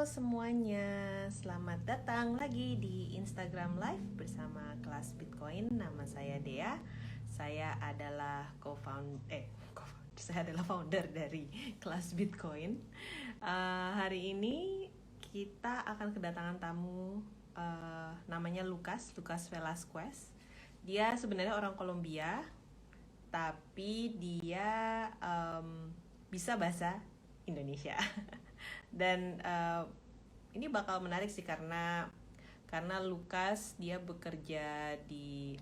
semuanya, selamat datang lagi di Instagram Live bersama Kelas Bitcoin. Nama saya Dea. Saya adalah saya adalah founder dari Kelas Bitcoin. Hari ini kita akan kedatangan tamu, namanya Lucas Velasquez. Dia sebenarnya orang Kolombia, tapi dia bisa bahasa Indonesia. Dan ini bakal menarik sih karena Lucas dia bekerja di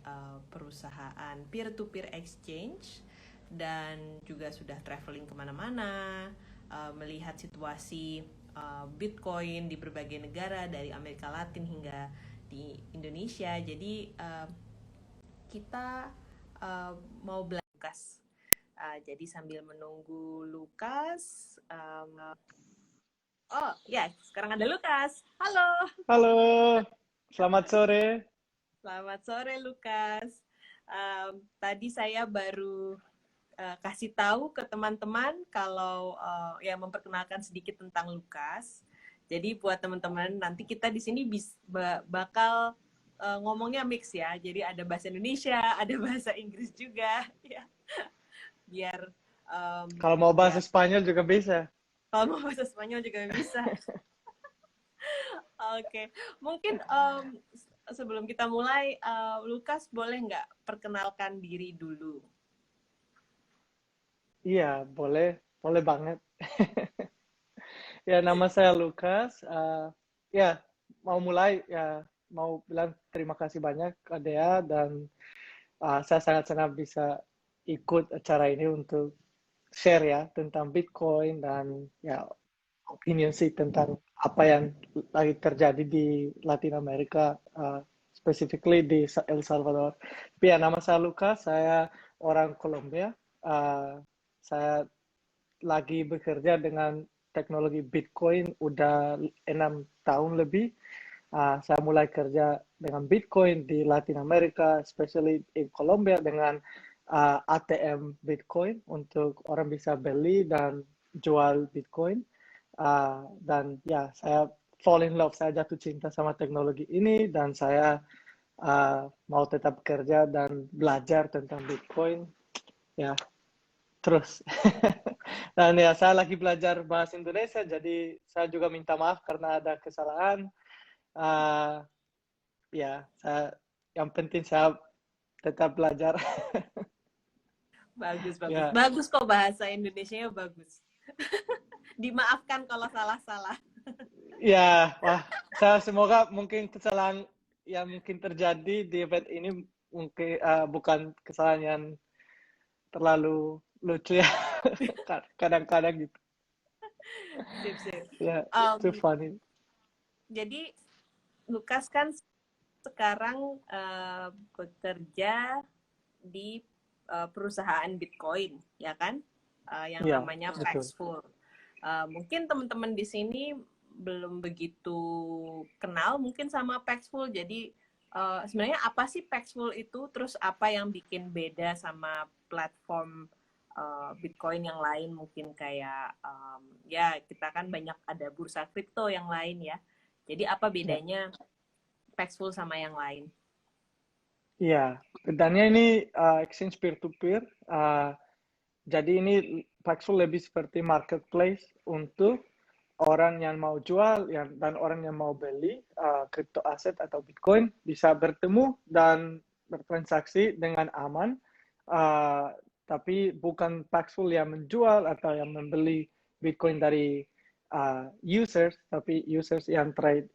perusahaan peer-to-peer exchange dan juga sudah traveling kemana-mana, melihat situasi Bitcoin di berbagai negara dari Amerika Latin hingga di Indonesia. Jadi kita mau belajar Lucas. Jadi sambil menunggu Lucas, oh ya, sekarang ada Lucas. Halo. Halo, selamat sore. Selamat sore Lucas. Tadi saya baru kasih tahu ke teman-teman kalau ya memperkenalkan sedikit tentang Lucas. Jadi buat teman-teman nanti kita di sini bakal ngomongnya mix ya. Jadi ada bahasa Indonesia, ada bahasa Inggris juga ya. Biar kalau mau bahasa Spanyol juga bisa. Kalau mau bahasa Spanyol juga bisa. Oke, mungkin sebelum kita mulai, Lucas boleh nggak perkenalkan diri dulu? Iya, boleh banget. Ya, nama saya Lucas. Ya, mau mulai ya, mau bilang terima kasih banyak ke Dea dan saya sangat-sangat bisa ikut acara ini untuk share ya tentang Bitcoin dan ya opinion sih tentang apa yang lagi terjadi di Latin Amerika, specifically di El Salvador. Tapi ya, nama saya Lucas, saya orang Kolombia. Saya lagi bekerja dengan teknologi Bitcoin udah 6 tahun lebih. Saya mulai kerja dengan Bitcoin di Latin America, especially in Colombia dengan ATM Bitcoin untuk orang bisa beli dan jual Bitcoin. Dan ya, saya fall in love, saya jatuh cinta sama teknologi ini dan saya mau tetap kerja dan belajar tentang Bitcoin. Ya, terus. Dan ya, saya lagi belajar bahasa Indonesia, jadi saya juga minta maaf karena ada kesalahan. Ya, yang penting saya tetap belajar. Bagus. Ya, Bagus kok bahasa Indonesianya bagus. Dimaafkan kalau salah-salah. ya, wah, saya semoga mungkin kesalahan yang mungkin terjadi di event ini mungkin bukan kesalahan yang terlalu lucu ya, kadang-kadang gitu. Sip. Ya, too funny. Jadi Lucas kan sekarang bekerja di perusahaan Bitcoin, ya kan? Yang Ya, namanya betul. Paxful. Mungkin teman-teman di sini belum begitu kenal mungkin sama Paxful. Jadi sebenarnya apa sih Paxful itu? Terus apa yang bikin beda sama platform Bitcoin yang lain? Mungkin kayak ya kita kan banyak ada bursa kripto yang lain ya. Jadi apa bedanya Paxful sama yang lain? Iya, bedanya ini exchange peer-to-peer. Jadi ini Paxful lebih seperti marketplace untuk orang yang mau jual dan orang yang mau beli crypto aset atau Bitcoin bisa bertemu dan bertransaksi dengan aman. Tapi bukan Paxful yang menjual atau yang membeli Bitcoin dari users, tapi users yang trade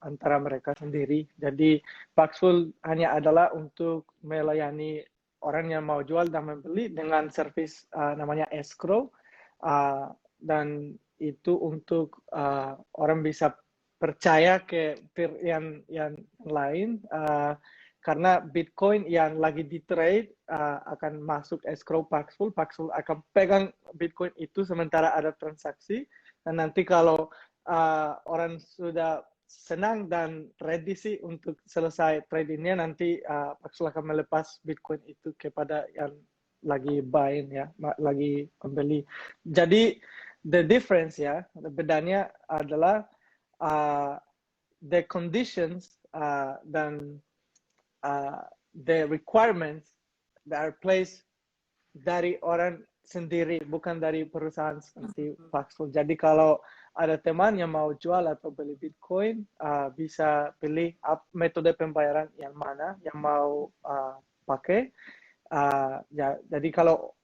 antara mereka sendiri. Jadi Paxful hanya adalah untuk melayani orang yang mau jual dan membeli dengan service namanya escrow, dan itu untuk orang bisa percaya ke peer yang lain, karena Bitcoin yang lagi di trade akan masuk escrow Paxful. Paxful akan pegang Bitcoin itu sementara ada transaksi, dan nanti kalau orang sudah senang dan ready sih untuk selesai tradingnya, nanti Paxful akan melepas Bitcoin itu kepada yang lagi buying ya, lagi membeli. Jadi the difference ya, bedanya adalah the conditions dan the requirements that are placed dari orang sendiri, bukan dari perusahaan seperti Paxful. Jadi kalau ada teman yang mau jual atau beli Bitcoin, bisa pilih metode pembayaran yang mana yang mau pakai. Jadi kalau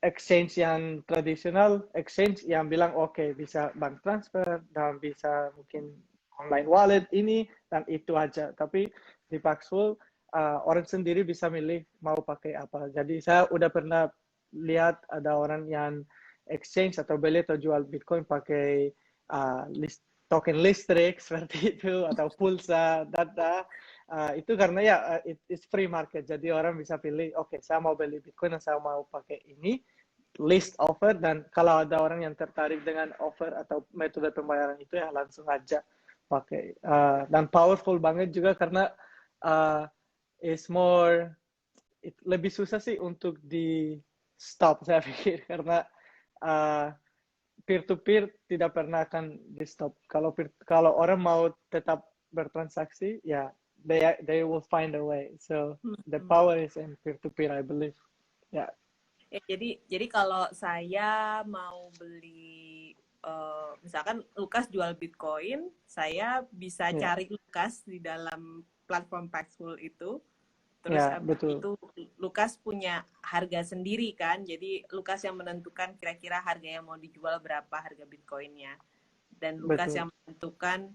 exchange yang tradisional, exchange yang bilang oke, bisa bank transfer dan bisa mungkin online wallet ini dan itu aja. Tapi di Paxful orang sendiri bisa milih mau pakai apa. Jadi saya udah pernah lihat ada orang yang exchange atau beli atau jual Bitcoin pakai token listrik seperti itu atau pulsa, data. Itu karena ya it's free market. Jadi orang bisa pilih, oke, saya mau beli Bitcoin dan saya mau pakai ini, list offer, dan kalau ada orang yang tertarik dengan offer atau metode pembayaran itu ya langsung aja pakai. Dan powerful banget juga karena is more lebih susah sih untuk di stop saya pikir karena peer to peer tidak pernah akan di stop. Kalau orang mau tetap bertransaksi ya they will find a way. So the power is in peer to peer, I believe. Ya. Yeah. Jadi kalau saya mau beli misalkan Lukas jual Bitcoin, saya bisa cari Lukas di dalam platform Paxful itu. Terus betul. itu Lukas punya harga sendiri kan, jadi Lukas yang menentukan kira-kira harga yang mau dijual berapa harga Bitcoinnya, dan Lukas yang menentukan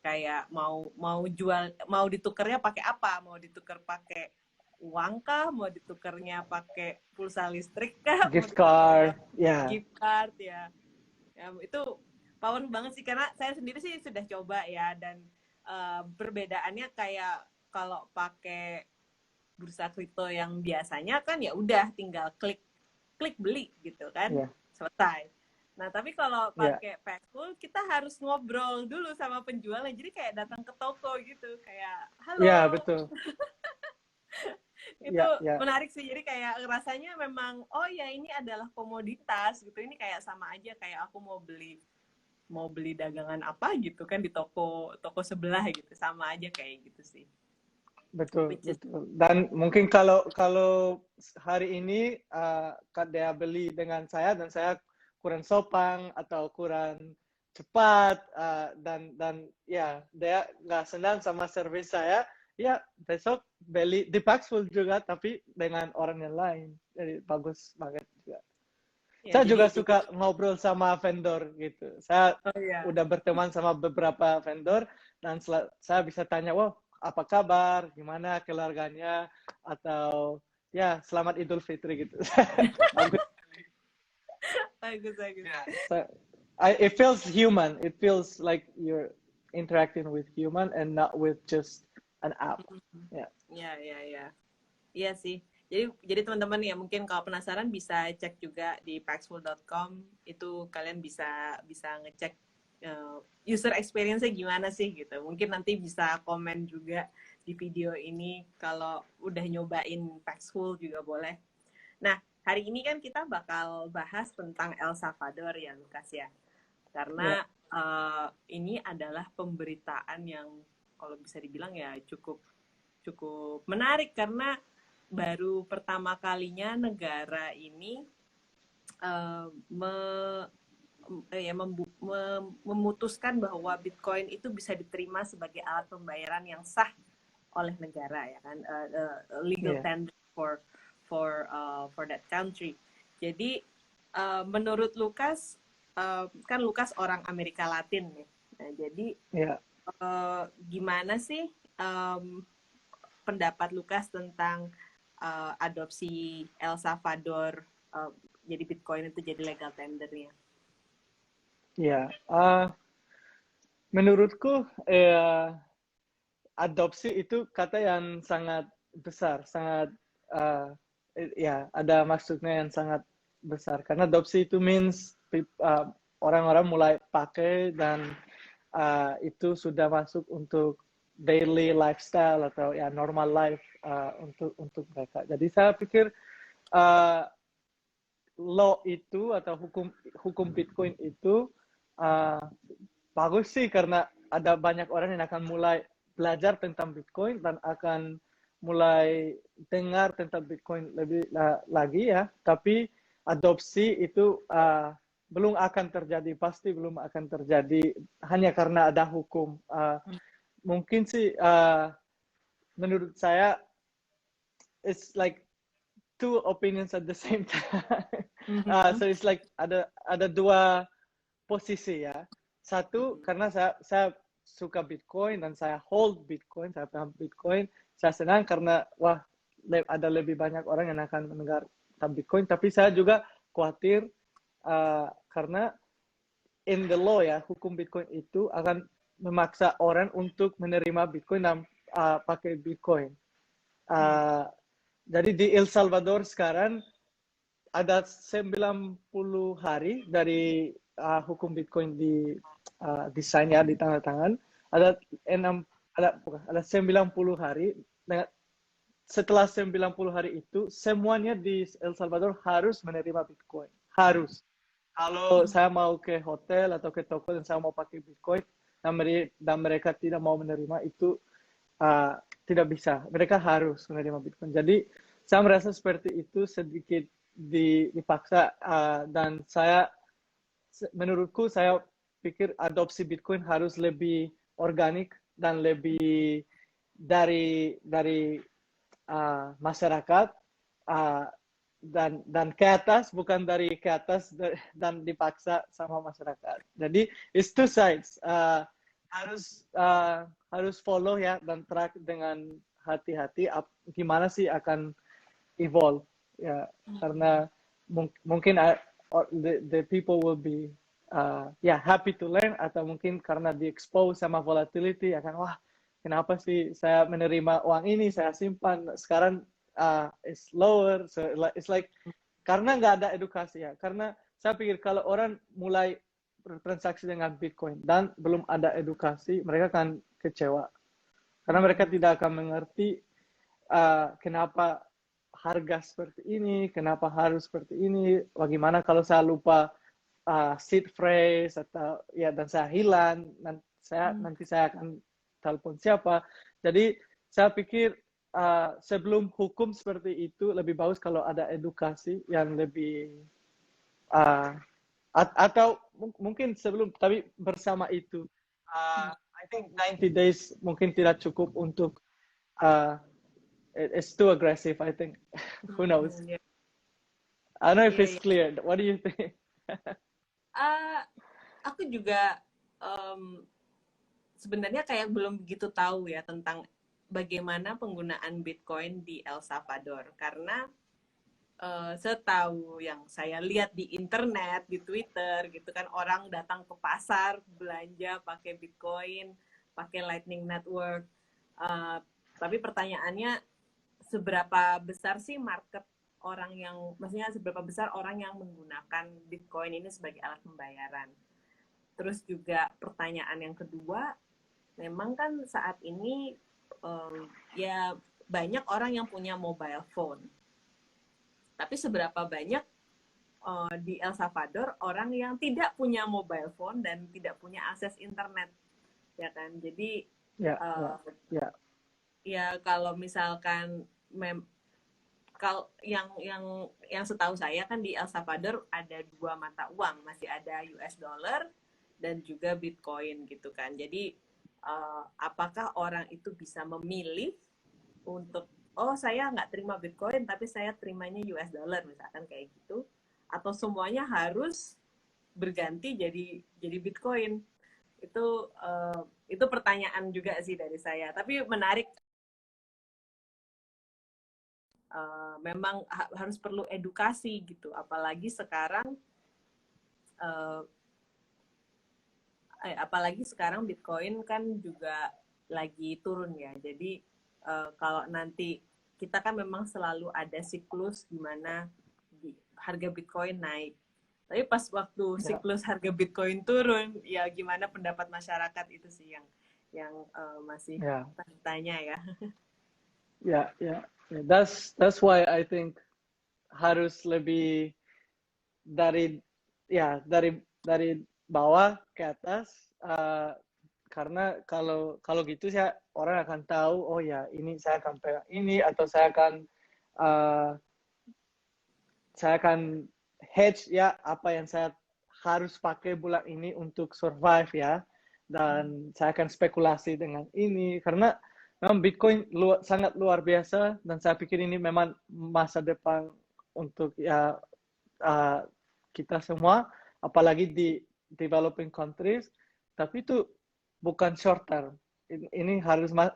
kayak mau jual, mau ditukernya pakai apa, mau ditukar pakai uang kah, mau ditukernya pakai pulsa listrik kah, gift card, gift card ya, itu power banget sih karena saya sendiri sih sudah coba ya, dan perbedaannya kayak kalau pakai bursa kripto yang biasanya kan ya udah tinggal klik beli gitu kan, selesai. Nah tapi kalau pakai Paxful kita harus ngobrol dulu sama penjualnya, jadi kayak datang ke toko gitu, kayak halo. Betul. Itu menarik sih, jadi kayak rasanya memang oh ya ini adalah komoditas gitu, ini kayak sama aja kayak aku mau beli dagangan apa gitu kan di toko sebelah gitu, sama aja kayak gitu sih. Betul. Dan mungkin kalau hari ini dia beli dengan saya dan saya kurang sopan atau kurang cepat dan ya dia nggak senang sama servis saya, ya besok beli di Paxful juga tapi dengan orang yang lain. Jadi bagus banget juga. Ya, saya juga suka ngobrol sama vendor gitu. Saya udah berteman sama beberapa vendor dan saya bisa tanya, wow, apa kabar, gimana keluarganya, atau ya selamat Idul Fitri gitu. Bagus. So, it feels human. It feels like you're interacting with human and not with just an app. Iya sih. Jadi teman-teman ya mungkin kalau penasaran bisa cek juga di paxful.com, itu kalian bisa ngecek user experience-nya gimana sih gitu. Mungkin nanti bisa komen juga di video ini kalau udah nyobain Paxful juga boleh. Nah, hari ini kan kita bakal bahas tentang El Salvador ya, Lukas ya. Karena ini adalah pemberitaan yang kalau bisa dibilang ya cukup menarik karena baru pertama kalinya negara ini memutuskan bahwa Bitcoin itu bisa diterima sebagai alat pembayaran yang sah oleh negara ya kan, legal tender for that country. Jadi menurut Lukas, kan Lukas orang Amerika Latin nih, nah, jadi gimana sih pendapat Lukas tentang adopsi El Salvador jadi Bitcoin itu jadi legal tendernya? Menurutku adopsi itu kata yang sangat besar, sangat ada maksudnya yang sangat besar karena adopsi itu means orang-orang mulai pakai dan itu sudah masuk untuk daily lifestyle atau ya normal life untuk mereka. Jadi saya pikir law itu atau hukum Bitcoin itu bagus sih karena ada banyak orang yang akan mulai belajar tentang Bitcoin dan akan mulai dengar tentang Bitcoin lebih lagi ya. Tapi adopsi itu belum akan terjadi, pasti belum akan terjadi hanya karena ada hukum. Mungkin sih menurut saya it's like two opinions at the same time. So it's like ada dua posisi ya. Satu karena saya suka Bitcoin dan saya hold Bitcoin, saya paham Bitcoin. Saya senang karena wah ada lebih banyak orang yang akan mendengar tentang Bitcoin. Tapi saya juga khawatir karena in the law ya, hukum Bitcoin itu akan memaksa orang untuk menerima Bitcoin dan pakai Bitcoin. Jadi di El Salvador sekarang ada 90 hari dari hukum Bitcoin di desain ya, di tanda tangan. Ada 90 hari. Setelah 90 hari itu semuanya di El Salvador harus menerima Bitcoin. Harus. Kalau saya mau ke hotel atau ke toko dan saya mau pakai Bitcoin dan mereka tidak mau menerima itu tidak bisa. Mereka harus menerima Bitcoin. Jadi saya merasa seperti itu sedikit dipaksa dan menurutku saya pikir adopsi Bitcoin harus lebih organik dan lebih dari masyarakat dan ke atas, bukan dari ke atas dan dipaksa sama masyarakat. Jadi it's two sides. Harus follow ya dan track dengan hati-hati gimana sih akan evolve ya, karena mungkin the people will be happy to learn, atau mungkin karena di expose sama volatility akan wah kenapa sih saya menerima uang ini saya simpan sekarang is lower, so it's like karena nggak ada edukasi ya. Karena saya pikir kalau orang mulai bertransaksi dengan Bitcoin dan belum ada edukasi, mereka akan kecewa karena mereka tidak akan mengerti kenapa harga seperti ini, kenapa harus seperti ini, bagaimana kalau saya lupa seed phrase atau ya dan saya hilang, nanti saya akan telepon siapa. Jadi saya pikir sebelum hukum seperti itu lebih bagus kalau ada edukasi yang lebih atau mungkin sebelum, tapi bersama itu I think 90 days mungkin tidak cukup untuk it's too aggressive, I think. Who knows? I don't know if it's clear. What do you think? Aku juga sebenarnya kayak belum begitu tahu ya tentang bagaimana penggunaan Bitcoin di El Salvador, karena setahu yang saya lihat di internet, di Twitter gitu kan, orang datang ke pasar belanja pakai Bitcoin, pakai Lightning Network. Tapi pertanyaannya, seberapa besar sih market orang yang, maksudnya seberapa besar orang yang menggunakan Bitcoin ini sebagai alat pembayaran? Terus juga pertanyaan yang kedua, memang kan saat ini ya banyak orang yang punya mobile phone. Tapi seberapa banyak di El Salvador orang yang tidak punya mobile phone dan tidak punya akses internet, ya kan? Jadi ya kalau misalkan kalau yang setahu saya kan di El Salvador ada dua mata uang, masih ada US dollar dan juga Bitcoin gitu kan. Jadi apakah orang itu bisa memilih untuk saya nggak terima Bitcoin tapi saya terimanya US dollar misalkan kayak gitu, atau semuanya harus berganti jadi Bitcoin? Itu pertanyaan juga sih dari saya, tapi menarik. Memang harus perlu edukasi gitu, apalagi sekarang Bitcoin kan juga lagi turun ya. Jadi kalau nanti kita kan memang selalu ada siklus di mana harga Bitcoin naik. Tapi pas waktu siklus harga Bitcoin turun, ya gimana pendapat masyarakat, itu sih yang masih tanya ya. That's why I think harus lebih dari bawah ke atas, karena kalau gitu orang akan tahu, oh ya ini saya akan pegang ini, atau uh, saya akan hedge ya apa yang saya harus pakai bulan ini untuk survive ya, dan saya akan spekulasi dengan ini karena memang Bitcoin sangat luar biasa, dan saya pikir ini memang masa depan untuk ya kita semua, apalagi di developing countries. Tapi itu bukan short term. Ini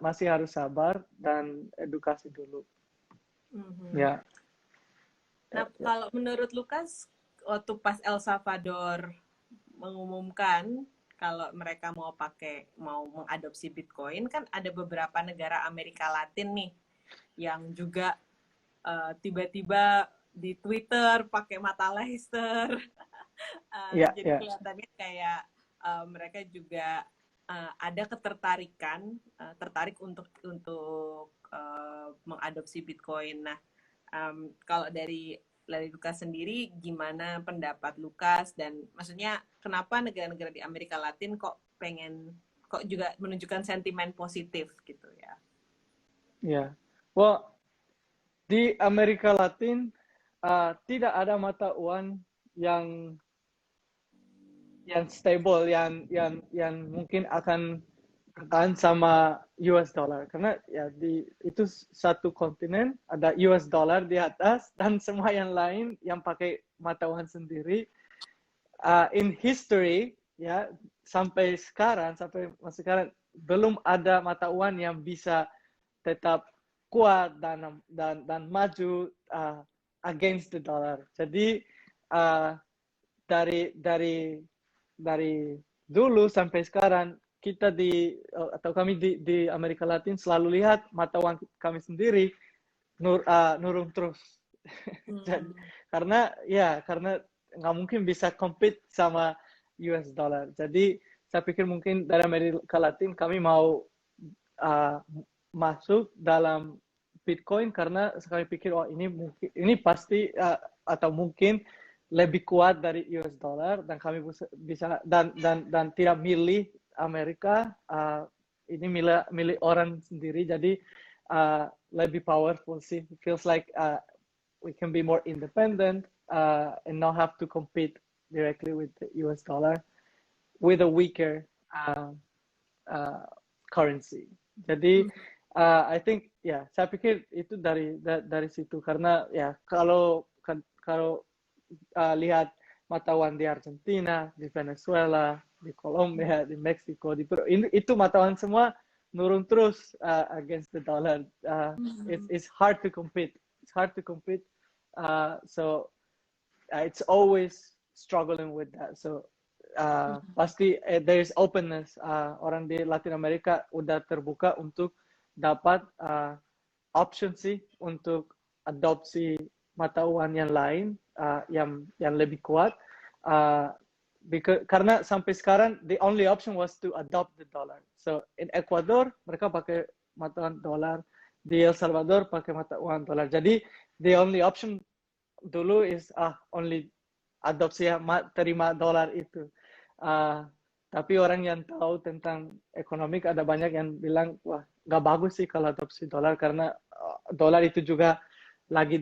masih harus sabar dan edukasi dulu. Ya. Nah, kalau menurut Lukas, waktu pas El Salvador mengumumkan kalau mereka mau mengadopsi Bitcoin, kan ada beberapa negara Amerika Latin nih yang juga tiba-tiba di Twitter pakai mata laser. Jadi kelihatannya kayak mereka juga ada tertarik untuk mengadopsi Bitcoin. Nah, kalau dari Lukas sendiri, gimana pendapat Lukas, dan maksudnya kenapa negara-negara di Amerika Latin kok juga menunjukkan sentimen positif gitu ya? Ya, well, di Amerika Latin tidak ada mata uang yang stable, yang mungkin akan bertahan sama US dollar, karena ya itu satu kontinen, ada US dollar di atas dan semua yang lain yang pakai mata uang sendiri. In history ya, sampai masih sekarang belum ada mata uang yang bisa tetap kuat dan maju against the dollar. Jadi dari dulu sampai sekarang kita kami di Amerika Latin selalu lihat mata uang kami sendiri nurun terus. Jadi, karena nggak mungkin bisa compete sama US dollar. Jadi saya pikir mungkin dari Amerika Latin kami mau masuk dalam Bitcoin karena kami pikir ini pasti atau mungkin lebih kuat dari US dollar, dan kami bisa dan tidak milih Amerika, ini milih orang sendiri, jadi lebih powerful sih. Feels like we can be more independent and not have to compete directly with the US dollar with a weaker currency. Jadi I think saya pikir itu dari situ, karena ya kalau lihat mata uang di Argentina, di Venezuela, di Colombia, di Meksiko, itu mata uang semua nurun terus against the dollar. It's hard to compete. It's hard to compete. So it's always struggling with that. So pasti there is openness. Orang di Latin Amerika udah terbuka untuk dapat option sih untuk adopsi mata uang yang lain, yang lebih kuat, karena sampai sekarang the only option was to adopt the dollar. So in Ecuador mereka pakai mata uang dolar, di El Salvador pakai mata uang dolar. Jadi the only option dulu is only adopsi terima dolar itu. Tapi orang yang tahu tentang ekonomi ada banyak yang bilang, wah nggak bagus sih kalau adopsi dolar, karena dolar itu juga lagi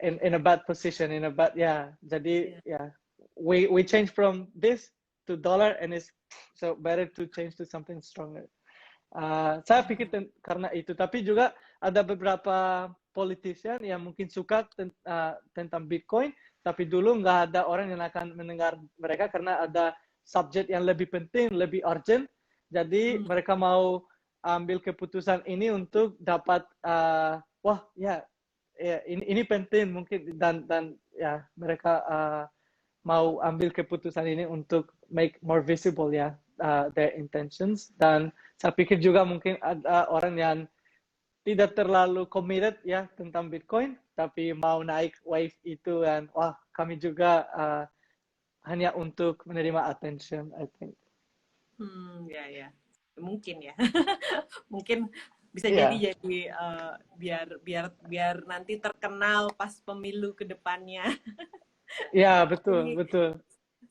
in a bad position, jadi we change from this to dollar, and it's so better to change to something stronger. Saya pikir karena itu, tapi juga ada beberapa politician yang mungkin suka tentang Bitcoin, tapi dulu nggak ada orang yang akan mendengar mereka karena ada subjek yang lebih penting, lebih urgent. Jadi mereka mau ambil keputusan ini untuk dapat ini penting mungkin, dan ya mereka mau ambil keputusan ini untuk make more visible their intentions. Dan saya pikir juga mungkin ada orang yang tidak terlalu committed tentang Bitcoin, tapi mau naik wave itu, dan kami juga hanya untuk menerima attention, I think. Mungkin ya. Mungkin bisa jadi biar nanti terkenal pas pemilu ke depannya. Ya, betul.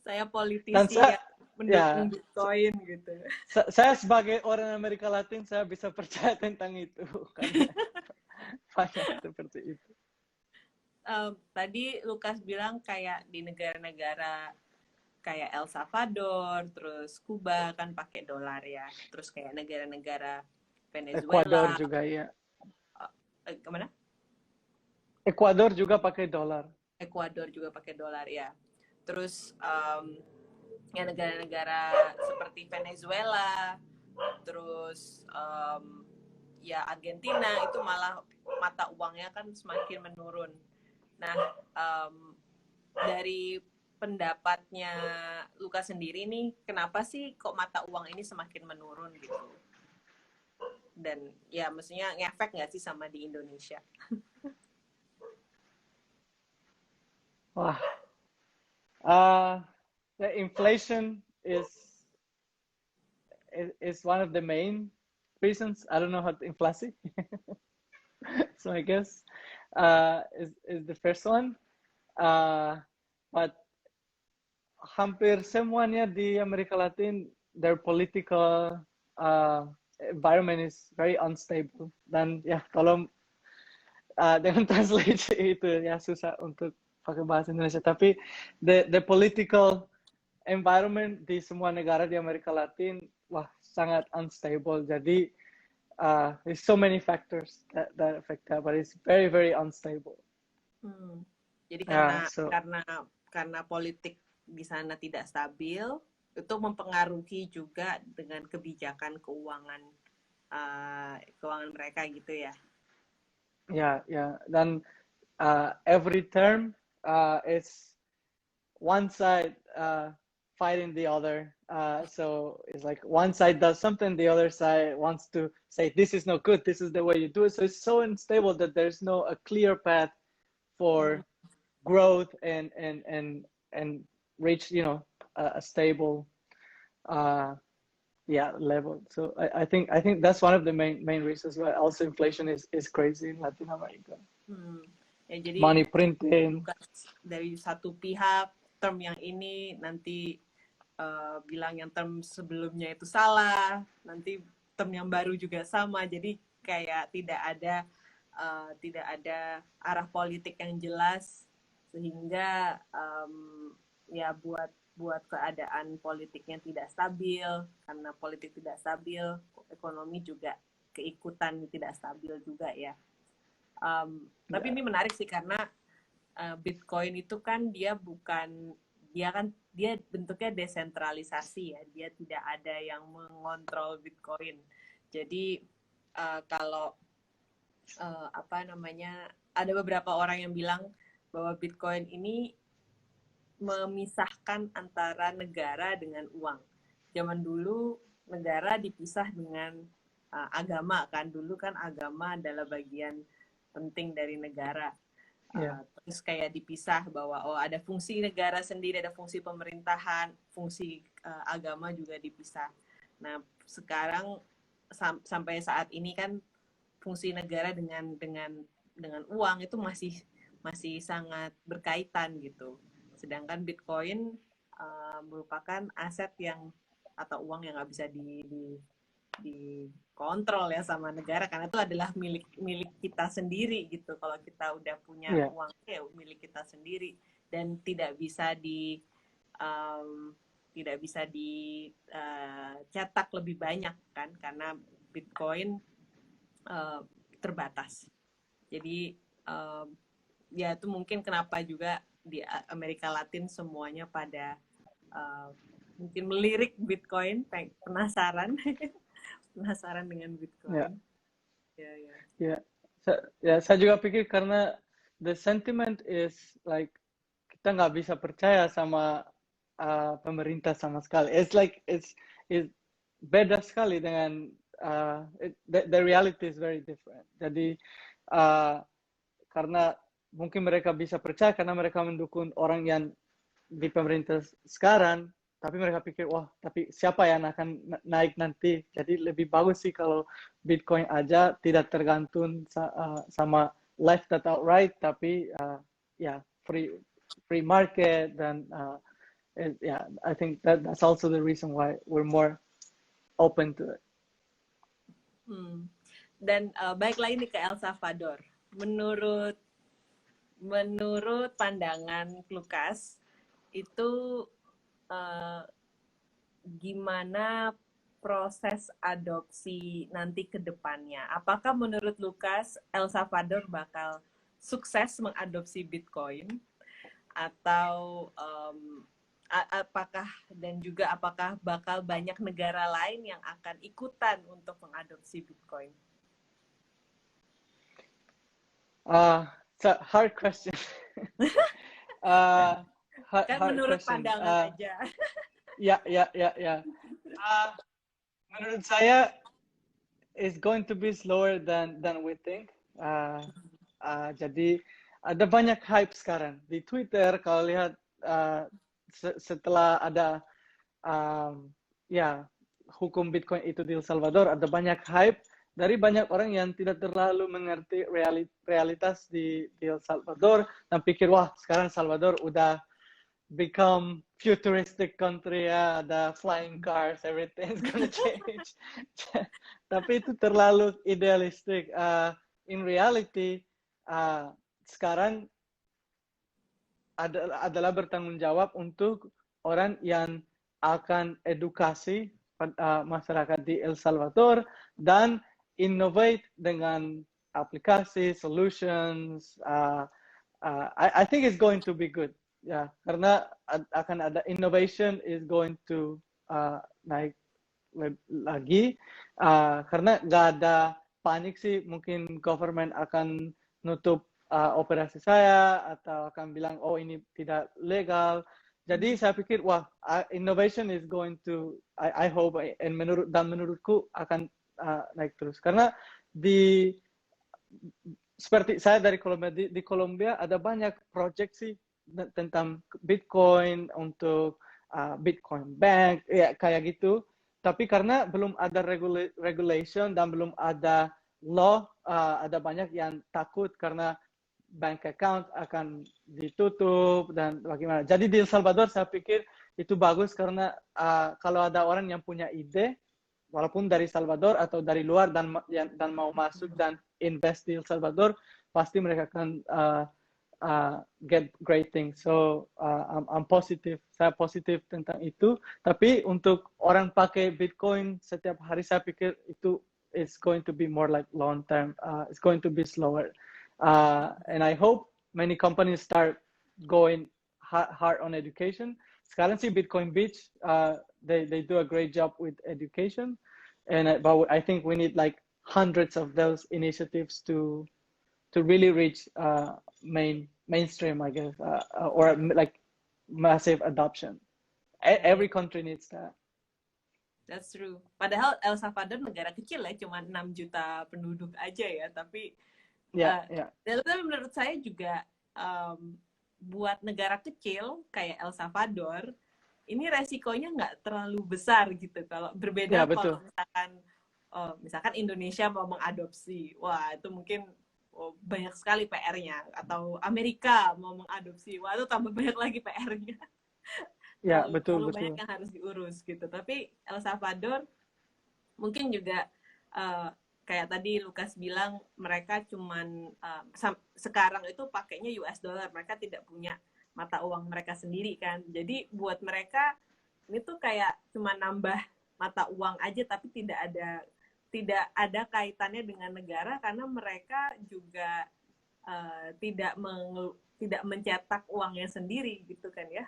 Saya Dan politisi saya, yang ya, mendukung Bitcoin gitu. saya sebagai orang Amerika Latin, saya bisa percaya tentang itu karena banyak seperti itu. Tadi Lukas bilang kayak di negara-negara kayak El Salvador, terus Kuba kan pakai dolar ya. Terus kayak negara-negara Ekuador Venezuela, juga ya. kemana? Ekuador juga pakai dolar. Ekuador juga pakai dolar ya. Terus ya negara-negara seperti Venezuela, terus ya Argentina itu malah mata uangnya kan semakin menurun. Nah, dari pendapatnya Luka sendiri nih, kenapa sih kok mata uang ini semakin menurun gitu? Dan ya mestinya ngefek nggak sih sama di Indonesia? Wah, the inflation is one of the main reasons. I don't know how to inflasi. So I guess is the first one. But hampir semuanya di Amerika Latin, their political environment is very unstable. Dan ya kalau dengan translate itu ya susah untuk pakai bahasa Indonesia. Tapi the political environment di semua negara di Amerika Latin, wah sangat unstable. Jadi there's so many factors that affect that, but it's very very unstable. Jadi So karena politik di sana tidak stabil, itu mempengaruhi juga dengan kebijakan keuangan mereka gitu ya. ya dan every term is one side fighting the other. So it's like one side does something, the other side wants to say this is not good, this is the way you do it. So it's so unstable that there's no a clear path for growth and reach a stable level. So I think that's one of the main reasons why also inflation is crazy in Latin America. Ya, jadi Money printing dari satu pihak term yang ini nanti bilang yang term sebelumnya itu salah, nanti term yang baru juga sama, jadi kayak tidak ada arah politik yang jelas, sehingga ya buat keadaan politiknya tidak stabil. Karena politik tidak stabil, ekonomi juga keikutan tidak stabil juga ya. Tapi ini menarik sih karena Bitcoin itu kan dia bentuknya desentralisasi ya, dia tidak ada yang mengontrol Bitcoin. Jadi kalau ada beberapa orang yang bilang bahwa Bitcoin ini memisahkan antara negara dengan uang. Zaman dulu negara dipisah dengan agama kan, dulu kan agama adalah bagian penting dari negara. Terus kayak dipisah bahwa ada fungsi negara sendiri, ada fungsi pemerintahan, fungsi agama juga dipisah. Nah sekarang sampai saat ini kan fungsi negara dengan uang itu masih sangat berkaitan gitu. Sedangkan Bitcoin merupakan aset atau uang yang nggak bisa dikontrol ya sama negara, karena itu adalah milik kita sendiri gitu. Kalau kita udah punya uang ya milik kita sendiri dan tidak bisa dicetak lebih banyak kan, karena Bitcoin terbatas. Jadi ya itu mungkin kenapa juga di Amerika Latin semuanya pada mungkin melirik Bitcoin, penasaran dengan Bitcoin. Saya juga pikir karena the sentiment is like kita nggak bisa percaya sama pemerintah sama sekali. It's beda sekali dengan the reality is very different. Jadi karena mungkin mereka bisa percaya karena mereka mendukung orang yang di pemerintah sekarang, tapi mereka pikir wah tapi siapa yang akan naik nanti, jadi lebih bagus sih kalau Bitcoin aja tidak tergantung sama left atau right, tapi free market dan Yeah, I think that's also the reason why we're more open to it. Dan baik lagi nih ke El Salvador. Menurut pandangan Lukas, itu gimana proses adopsi nanti ke depannya? Apakah menurut Lukas El Salvador bakal sukses mengadopsi Bitcoin atau apakah bakal banyak negara lain yang akan ikutan untuk mengadopsi Bitcoin? It's a hard question. Kan menurut pandangan aja. Ya. Menurut saya, it's going to be slower than we think. Jadi ada banyak hype sekarang di Twitter. Kalau lihat setelah ada hukum Bitcoin itu di El Salvador, ada banyak hype dari banyak orang yang tidak terlalu mengerti realitas di El Salvador dan pikir wah sekarang Salvador udah become futuristic country ya, ada flying cars, everything's gonna change. Tapi itu terlalu idealistik. In reality, sekarang adalah bertanggung jawab untuk orang yang akan edukasi masyarakat di El Salvador dan innovate dengan aplikasi, solutions. I think it's going to be good. Ya, karena akan ada innovation is going to naik lagi. Karena nggak ada panik sih, mungkin government akan nutup operasi saya atau akan bilang oh ini tidak legal. Jadi saya pikir wah innovation is going to I hope and menurutku akan naik terus karena seperti saya dari Kolombia di Kolombia ada banyak project sih tentang Bitcoin untuk Bitcoin Bank ya kayak gitu. Tapi karena belum ada regulation dan belum ada law, ada banyak yang takut karena bank account akan ditutup dan bagaimana. Jadi di El Salvador saya pikir itu bagus karena kalau ada orang yang punya ide, walaupun dari Salvador atau dari luar dan mau masuk dan invest di El Salvador, pasti mereka akan get great things. So I'm positive. Saya positif tentang itu. Tapi untuk orang pakai Bitcoin setiap hari saya pikir itu it's going to be more like long term. It's going to be slower. And I hope many companies start going hard on education. Sekarang sih Bitcoin Beach, they do a great job with education. But I think we need like hundreds of those initiatives to really reach mainstream, I guess, or like massive adoption. Every country needs that. That's true. Padahal El Salvador negara kecil ya, cuma 6 juta penduduk aja ya. Tapi menurut saya juga buat negara kecil kayak El Salvador, ini resikonya nggak terlalu besar gitu. Kalau berbeda kalau misalkan Indonesia mau mengadopsi, wah itu mungkin banyak sekali PR-nya. Atau Amerika mau mengadopsi, wah itu tambah banyak lagi PR-nya. Ya, betul. Banyak yang harus diurus gitu. Tapi El Salvador mungkin juga kayak tadi Lukas bilang, mereka cuman sekarang itu pakainya US dollar, mereka tidak punya mata uang mereka sendiri kan. Jadi buat mereka ini tuh kayak cuma nambah mata uang aja, tapi tidak ada kaitannya dengan negara karena mereka juga tidak mencetak uangnya sendiri gitu kan ya.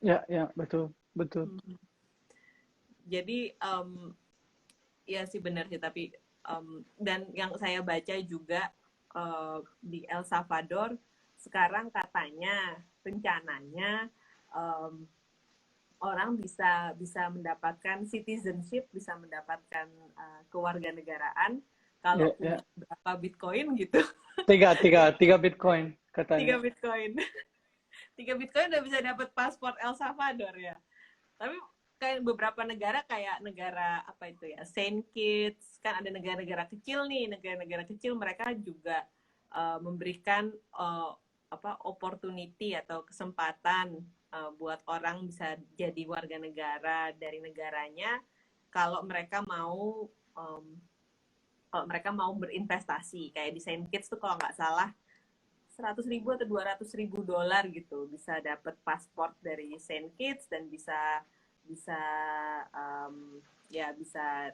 Ya, betul. Jadi ya sih benar sih, tapi dan yang saya baca juga di El Salvador sekarang katanya rencananya orang bisa mendapatkan citizenship, bisa mendapatkan kewarganegaraan kalau punya berapa Bitcoin gitu. Tiga Bitcoin katanya. 3 Bitcoin udah bisa dapat paspor El Salvador ya. Tapi kayak beberapa negara kayak negara apa itu ya, Saint Kitts, kan ada negara-negara kecil nih, negara-negara kecil mereka juga memberikan opportunity atau kesempatan buat orang bisa jadi warga negara dari negaranya kalau mereka mau berinvestasi kayak di Saint Kitts tuh kalau nggak salah 100.000 atau 200.000 dolar gitu bisa dapat paspor dari Saint Kitts dan bisa ya bisa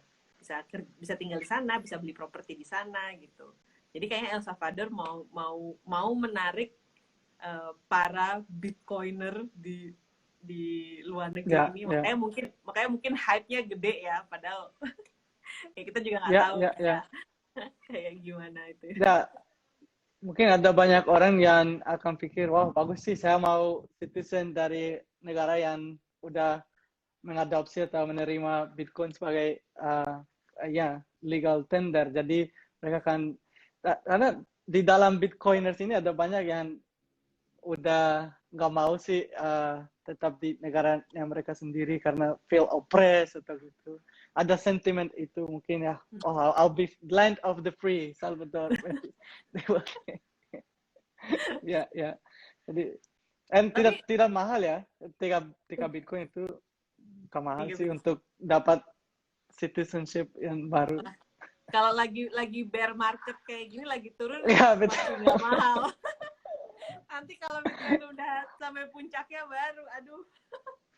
tinggal di sana, bisa beli properti di sana gitu. Jadi kayaknya El Salvador mau menarik para bitcoiner di luar negeri ini, makanya mungkin hype-nya gede ya, padahal ya kita juga nggak tahu kayak gimana itu. Ya, mungkin ada banyak orang yang akan pikir, wah bagus sih, saya mau citizen dari negara yang udah mengadopsi atau menerima Bitcoin sebagai legal tender. Jadi mereka kan, karena di dalam Bitcoiners ini ada banyak yang udah nggak mau sih tetap di negara yang mereka sendiri karena feel oppressed atau gitu. Ada sentiment itu mungkin ya. Oh, I'll be land of the free, Salvador. Ya. Jadi, tidak mahal ya. 3 Bitcoin itu gak mahal sih untuk dapat citizenship yang baru. Kalau lagi bear market kayak gini, lagi turun, ya, masih nggak mahal. Nanti kalau Bitcoin udah sampai puncaknya baru, aduh,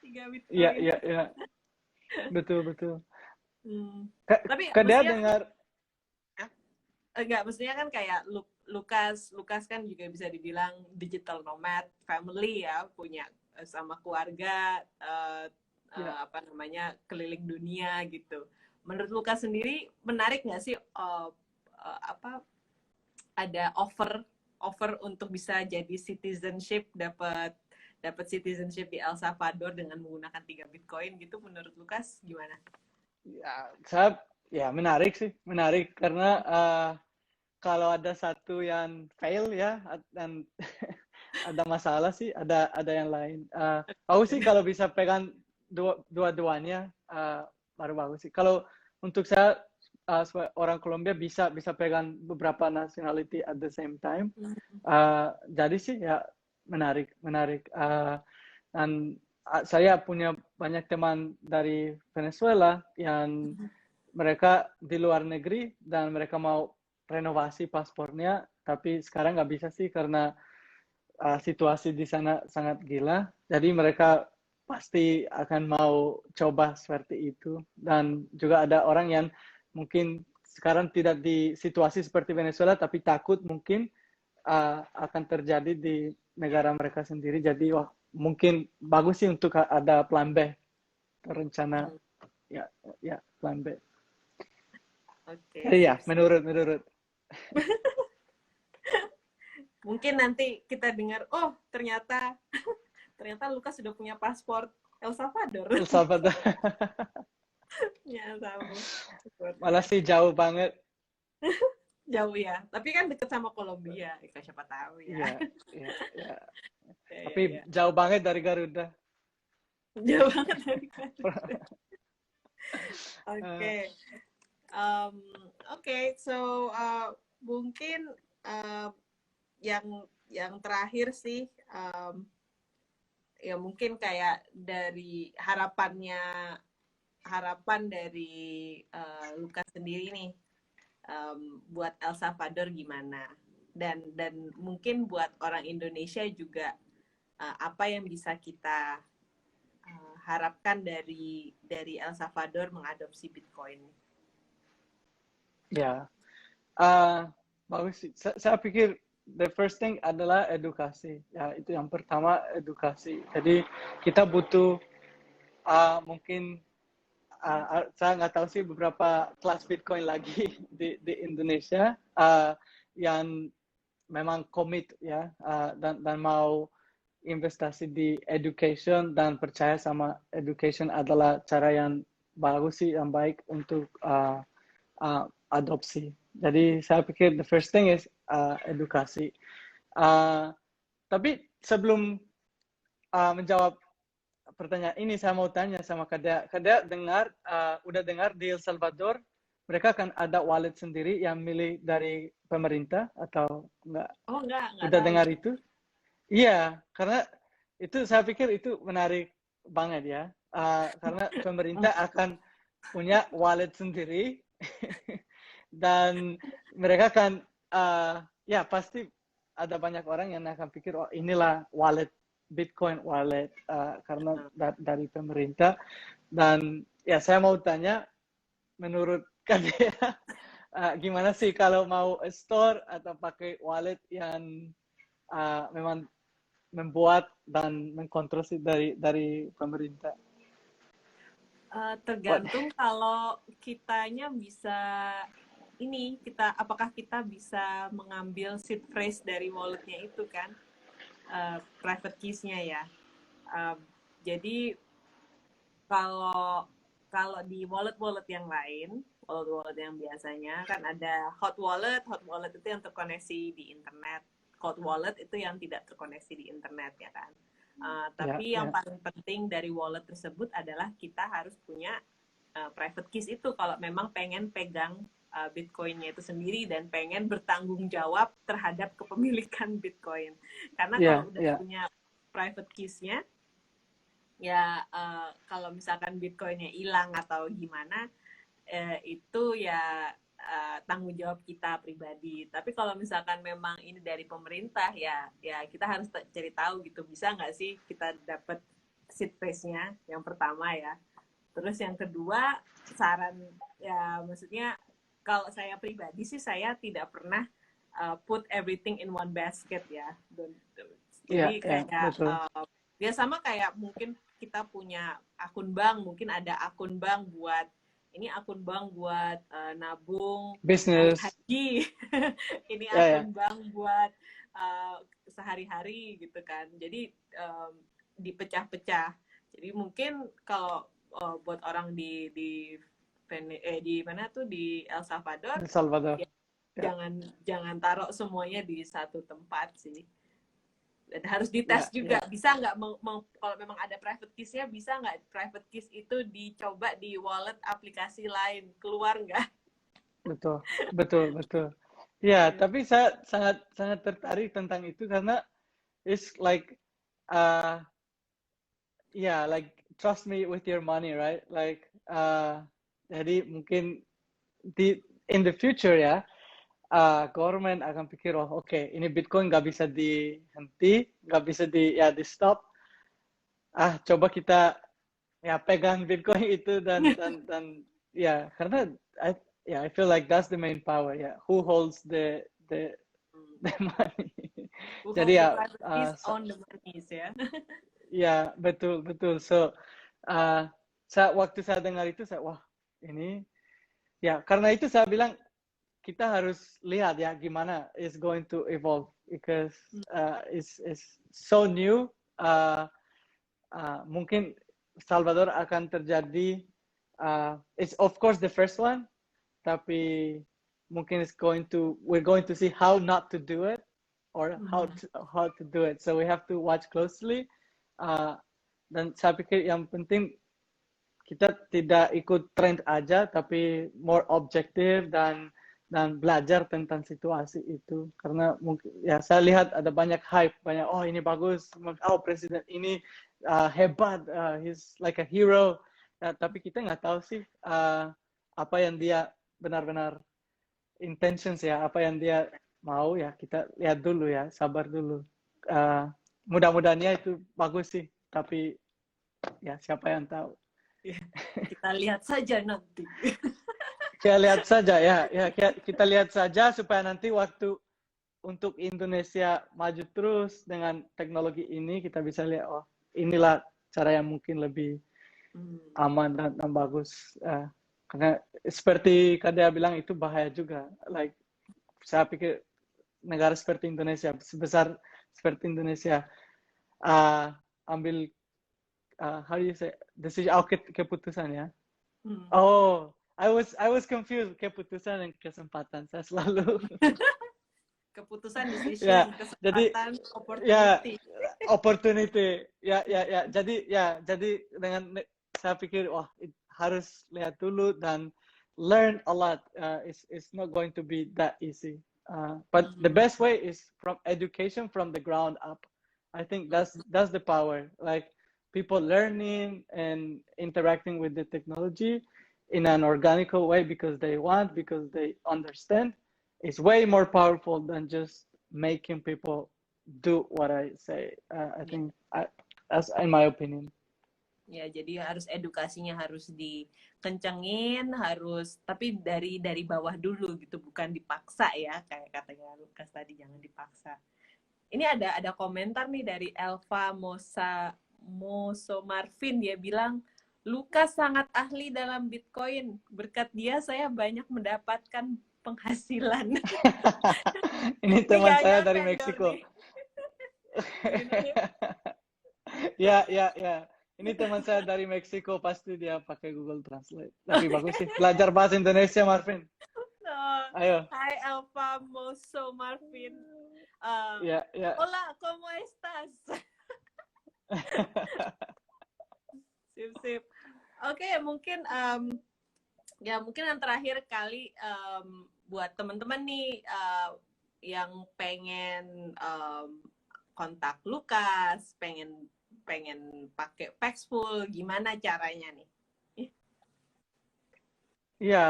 3 Bitcoin. Iya. Betul. Tapi dia dengar enggak, maksudnya kan kayak Lukas kan juga bisa dibilang digital nomad family ya, punya sama keluarga keliling dunia gitu. Menurut Lukas sendiri menarik nggak sih ada offer untuk bisa jadi citizenship, dapat citizenship di El Salvador dengan menggunakan 3 Bitcoin gitu? Menurut Lukas gimana? Ya, menarik karena kalau ada satu yang fail ya dan ada masalah sih, ada yang lain. Aku sih kalau bisa pegang dua-duanya baru bagus sih. Kalau untuk saya orang Kolombia bisa pegang beberapa nationality at the same time. Jadi sih ya menarik. Dan saya punya banyak teman dari Venezuela yang mereka di luar negeri dan mereka mau renovasi paspornya, tapi sekarang nggak bisa sih karena situasi di sana sangat gila. Jadi mereka pasti akan mau coba seperti itu. Dan juga ada orang yang mungkin sekarang tidak di situasi seperti Venezuela, tapi takut mungkin akan terjadi di negara mereka sendiri. Jadi wah, mungkin bagus sih untuk ada plan B, rencana ya plan B. Oke. Iya, menurut. Mungkin nanti kita dengar, oh ternyata Lukas sudah punya paspor El Salvador. Ya, sama. Malah sih jauh banget. Jauh ya, tapi kan deket sama Kolombia, siapa tahu ya. Iya. Tapi jauh banget dari Garuda. Jauh banget dari Garuda. Oke, so mungkin yang terakhir sih, ya mungkin kayak dari harapan dari Lukas sendiri nih, buat El Salvador gimana, dan mungkin buat orang Indonesia juga apa yang bisa kita harapkan dari El Salvador mengadopsi Bitcoin. Ya, bagus sih. Saya pikir the first thing adalah edukasi. Ya, itu yang pertama, edukasi. Jadi kita butuh mungkin saya nggak tahu sih beberapa kelas Bitcoin lagi di Indonesia yang memang komit ya dan mau investasi di education dan percaya sama education adalah cara yang bagus sih, yang baik untuk adopsi. Jadi saya pikir the first thing is edukasi. Tapi sebelum menjawab pertanyaan ini, saya mau tanya sama Kada udah dengar di El Salvador mereka kan ada wallet sendiri yang milih dari pemerintah atau enggak? Oh enggak udah tahu. Dengar itu? Iya, karena itu saya pikir itu menarik banget ya. Karena pemerintah akan punya wallet sendiri dan mereka kan ya pasti ada banyak orang yang akan pikir oh inilah wallet Bitcoin wallet karena dari pemerintah. Dan ya saya mau tanya menurut kalian gimana sih kalau mau store atau pakai wallet yang memang membuat dan mengkontrol dari pemerintah? Tergantung kalau kitanya bisa apakah kita bisa mengambil seed phrase dari walletnya itu kan, private keys-nya ya. Jadi kalau di wallet yang lain, wallet yang biasanya kan ada hot wallet itu yang terkoneksi di internet, cold wallet itu yang tidak terkoneksi di internet ya kan. Tapi yang paling penting dari wallet tersebut adalah kita harus punya private keys itu kalau memang pengen pegang Bitcoin-nya itu sendiri dan pengen bertanggung jawab terhadap kepemilikan Bitcoin. Karena kalau udah punya private keys-nya, ya kalau misalkan Bitcoin-nya hilang atau gimana, itu ya tanggung jawab kita pribadi. Tapi kalau misalkan memang ini dari pemerintah, ya kita harus cari tahu gitu, bisa nggak sih kita dapat seed phrase-nya, yang pertama ya. Terus yang kedua, saran ya maksudnya kalau saya pribadi sih saya tidak pernah put everything in one basket ya. Jadi kayak ya sama kayak mungkin kita punya akun bank, mungkin ada akun bank buat nabung bisnis haji, ini akun bank buat sehari-hari gitu kan. Jadi dipecah-pecah. Jadi mungkin kalau buat orang di mana tuh di El Salvador, ya, jangan taruh semuanya di satu tempat sih. Dan harus dites juga, bisa nggak kalau memang ada private keys-nya, bisa nggak private keys itu dicoba di wallet aplikasi lain, keluar nggak? Betul. Ya, tapi saya sangat tertarik tentang itu karena it's like like trust me with your money, right? Like jadi mungkin in the future ya, government akan pikir oke, ini Bitcoin nggak bisa dihenti, nggak bisa di stop. Coba kita pegang Bitcoin itu dan karena I feel like that's the main power. Who holds the money? Jadi on the monies ya. Ya, betul. So waktu saya dengar itu ini karena itu saya bilang kita harus lihat ya gimana is going to evolve because it's so new. Mungkin Salvador akan terjadi it's of course the first one, tapi mungkin we're going to see how not to do it or how to do it, so we have to watch closely. Dan saya pikir yang penting kita tidak ikut trend aja, tapi more objektif dan belajar tentang situasi itu. Karena mungkin saya lihat ada banyak hype, banyak ini bagus, presiden ini hebat, he's like a hero. Tapi kita nggak tahu sih apa yang dia benar-benar intentions apa yang dia mau kita lihat dulu sabar dulu. Mudah-mudahannya itu bagus sih, tapi siapa yang tahu. Kita lihat saja nanti. Kita lihat saja kita lihat saja supaya nanti waktu untuk Indonesia maju terus dengan teknologi ini kita bisa lihat inilah cara yang mungkin lebih aman dan bagus. Karena seperti Kadea bilang itu bahaya juga. Like saya pikir negara seperti Indonesia, sebesar seperti Indonesia, ambil how do you say decision, keputusan ya. I was confused, keputusan dan kesempatan. Saya selalu keputusan, decision, kesempatan, jadi, opportunity. Jadi dengan saya pikir harus lihat dulu dan learn a lot. It's not going to be that easy. But the best way is from education from the ground up. I think that's the power. Like people learning and interacting with the technology in an organical way because they want, because they understand, is way more powerful than just making people do what I say. I Ya, think, as in my opinion. ya, jadi harus edukasinya harus dikencengin, harus tapi dari bawah dulu gitu, bukan dipaksa ya, kayak katanya Lukas tadi, jangan dipaksa. Ini ada komentar nih dari Elva Moso Marvin, dia bilang Lukas sangat ahli dalam Bitcoin. Berkat dia saya banyak mendapatkan penghasilan. Ini Ini teman saya kayaknya dari vendor Meksiko. nih. Gimana? Ya. Ini teman saya dari Meksiko, pasti dia pakai Google Translate. Tapi bagus sih, belajar bahasa Indonesia, Marvin. Oh, Ayo. Hai Elva Moso Marvin. Ya. Hola, ¿cómo estás? Sip. Oke, mungkin mungkin yang terakhir kali buat teman-teman nih yang pengen kontak Lukas, pengen pakai Paxful, gimana caranya nih? Iya,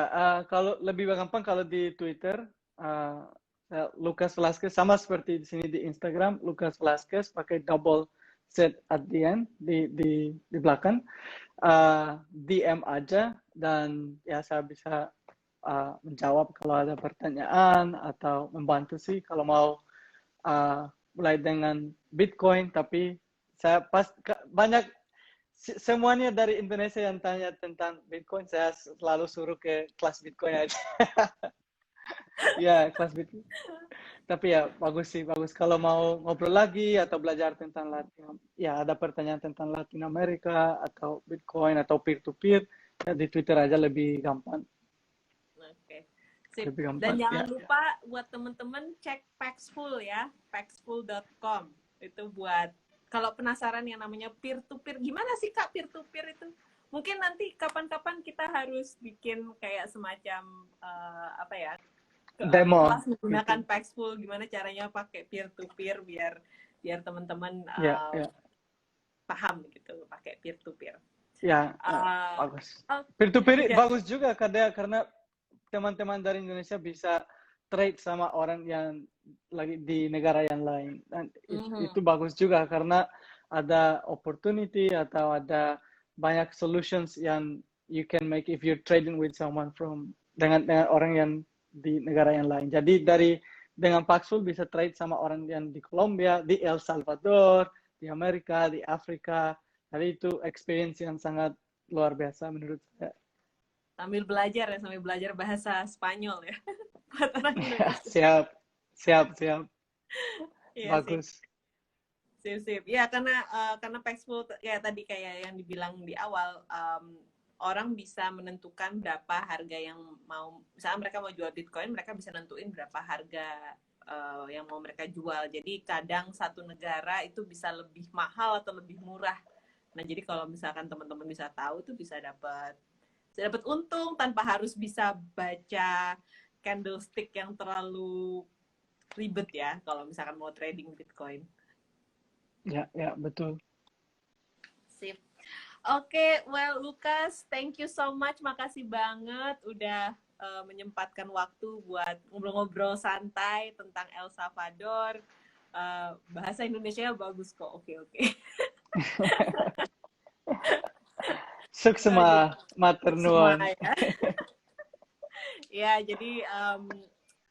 kalau lebih gampang kalau di Twitter, Lucas Velasquez, sama seperti di sini di Instagram, Lucas Velasquez pakai double Z at the end, di belakang. DM aja, dan ya saya bisa menjawab kalau ada pertanyaan atau membantu sih kalau mau mulai dengan Bitcoin. Tapi saya banyak semuanya dari Indonesia yang tanya tentang Bitcoin, saya selalu suruh ke kelas Bitcoin aja. Ya, kelas Bitcoin. Tapi ya bagus sih, bagus kalau mau ngobrol lagi atau belajar tentang ya ada pertanyaan tentang Latin Amerika atau Bitcoin atau peer-to-peer, ya di Twitter aja lebih gampang. Oke. Sip. Lebih Dan gampang. jangan lupa buat teman-teman cek Paxful ya, paxful.com. Itu buat kalau penasaran yang namanya peer-to-peer, gimana sih Kak peer-to-peer itu? Mungkin nanti kapan-kapan kita harus bikin kayak semacam apa ya? Demo. Kelas menggunakan gitu. Paxful, gimana caranya pakai peer-to-peer biar teman-teman paham gitu pakai peer-to-peer. Ya, bagus. Peer-to-peer bagus juga karena teman-teman dari Indonesia bisa trade sama orang yang lagi di negara yang lain. Dan itu bagus juga karena ada opportunity atau ada banyak solutions yang you can make if you're trading with someone dengan orang yang di negara yang lain. Jadi dengan Paxful bisa trade sama orang yang di Colombia, di El Salvador, di Amerika, di Afrika. Jadi itu experience yang sangat luar biasa menurut saya. Sambil belajar bahasa Spanyol ya. Buat orang Indonesia. Siap. Iya, bagus. Sip. Ya, karena Paxful ya tadi kayak yang dibilang di awal, orang bisa menentukan berapa harga yang mau, misalnya mereka mau jual Bitcoin, mereka bisa nentuin berapa harga yang mau mereka jual. Jadi kadang satu negara itu bisa lebih mahal atau lebih murah. Nah, jadi kalau misalkan teman-teman bisa tahu, itu bisa dapat untung tanpa harus bisa baca candlestick yang terlalu ribet ya kalau misalkan mau trading Bitcoin. Ya, betul. Sip. Oke, well Lukas, thank you so much. Makasih banget udah menyempatkan waktu buat ngobrol-ngobrol santai tentang El Salvador. Bahasa Indonesia bagus kok. Oke. Suksema matur nuwun. Ya, jadi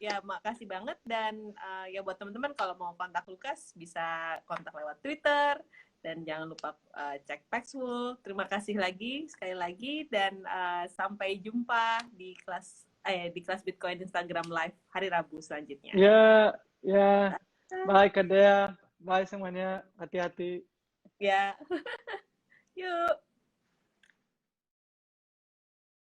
ya makasih banget, dan ya buat teman-teman kalau mau kontak Lukas bisa kontak lewat Twitter, dan jangan lupa cek Paxful. Terima kasih sekali lagi, dan sampai jumpa di kelas Bitcoin Instagram Live hari Rabu selanjutnya. Ya. Bye Kak Dea. Bye semuanya. Hati-hati. Ya. Yuk.